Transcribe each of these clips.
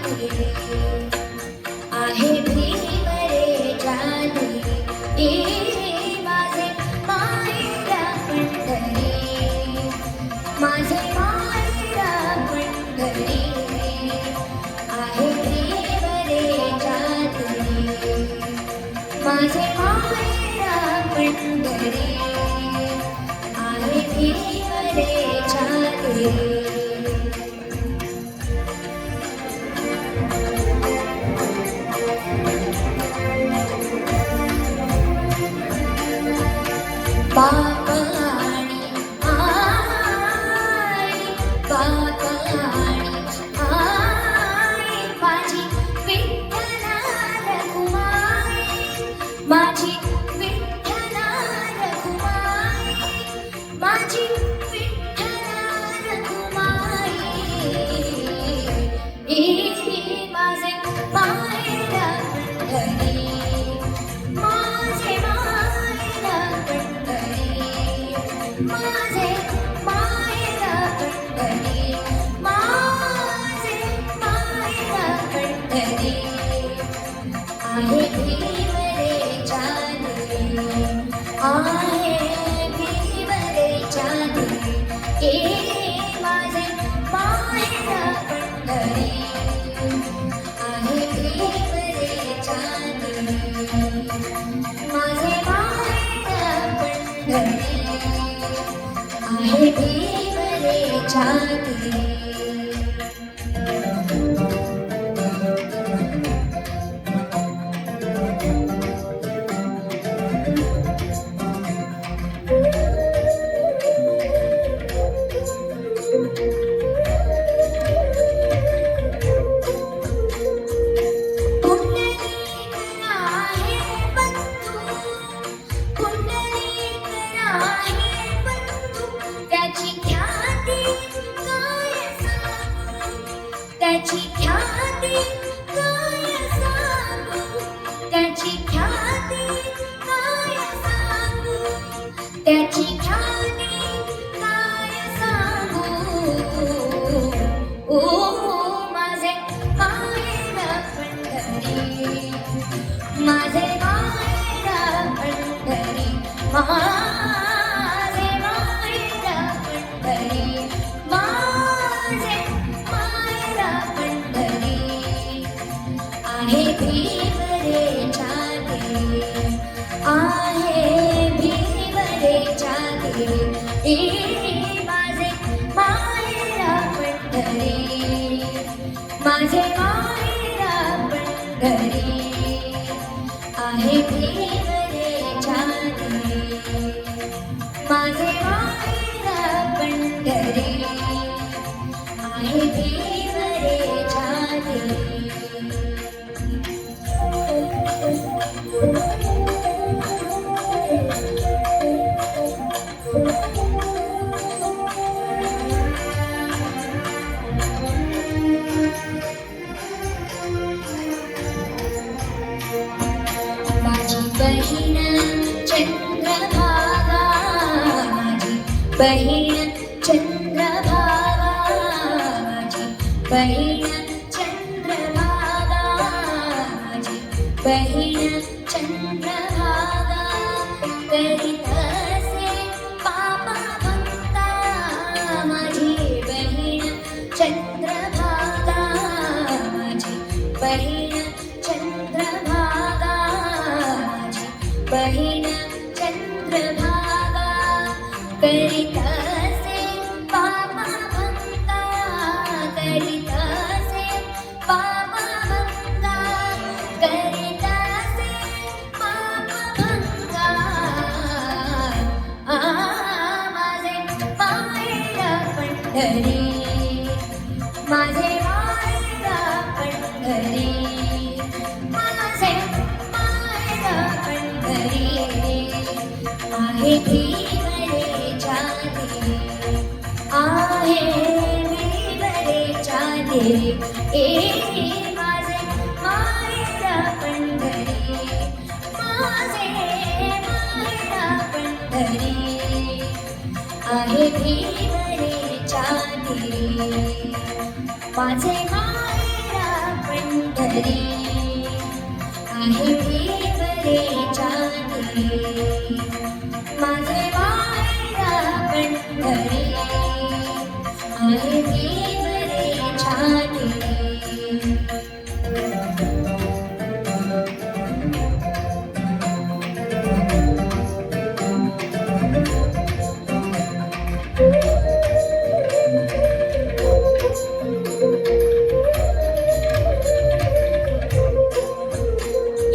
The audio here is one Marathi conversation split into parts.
चांदे आहे भीमरे चांदे माझे मायरा पंढरी माझे मायरा पंढरी आहे भीमरे चांदे माझे मायरा पंढरी आहे भीमरे चांदे बापाणी आई बापाणी आई माझी विठ्ठला रखुमाई माझी विठ्ठला रखुमाई माझी विठ्ठला रखुमाई माझे मायरा पंढरी माझे मायरा माझे मायरा पंढरी माझे मायरा पंढरी आहे भीमरे चांदे आहे भीमरे चांदे माझे मायरा पंढरी आहे भीमरे चांदे माझे मायरा पंढरी आहे भीमरे चांदे त्याची ख्याती काय सांगू त्याची ख्याती काय सांगू त्याची ख्याती काय सांगू ओ माझे मायरा पंढरी माझे मायरा पंढरी माझे मायरा पंढरी माझे आहे भीमरे चांदे आहे भीमरे चांदे माझे मायरा पंढरी माझे मायरा पंढरी आहे भीमरे चांदे माझे मायरा पंढरी आहे भीमरे चांदे माझी बहीण चंद्रभागा माझी बहीण चंद्रभागा माझी बहीण चंद्रभागा माझी बहीण चंद्रभागा करीत असे पापा भक्ता माझी बहीण चंद्रभागा माझी बहीण चंद्रभागा माझी बहीण चंद्रभागा करीत असे पापा भक्ता करीत असे पापा भक्ता करीत असे पापा भक्ता माझे मायरा पंढरी माझे मायरा पंढरी माझे मायरा पंढरी आहे भीमरे चांदे आहे भीमरे चांदे माझे मायरा पंढरी माझे मायरा पंढरी आहे भीमरे चांदे माझे मायरा पंढरी आहे देवरेच्या देवी माझे माहेरा पंढरी आहे देवरेच्या देवी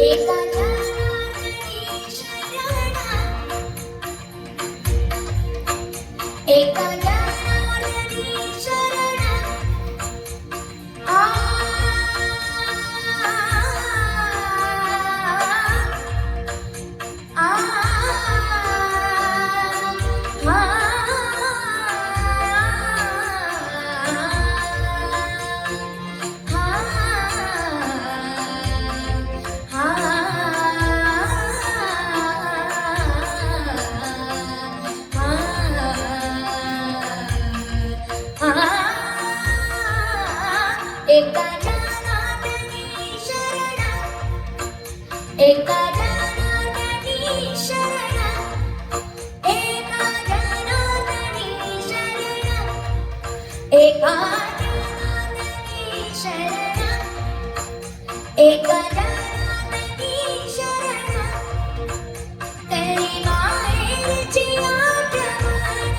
एका जनार्दनी शरणा एका जनार्दनी शरणा आ आ एका जनार्दनी शरणा एका जनार्दनी शरणा एका जनार्दनी शरणा एका जनार्दनी शरणा एका जनार्दनी शरणा करी माहेरची आठवण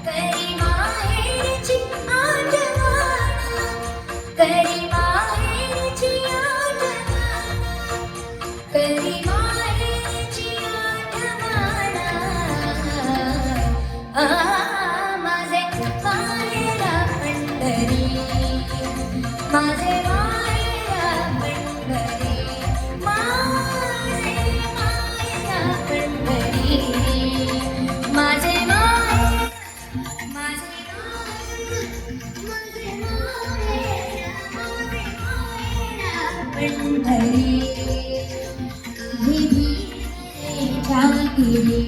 करी माहेरची आठवण करी माहेरची आठवण करी माहेरची आठवण माझे माहेरा पंढरी माझे माहेरा पंढरी माझे माहेरा पंढरी माझे माहेरा माझे पंढरी विधी जागिरी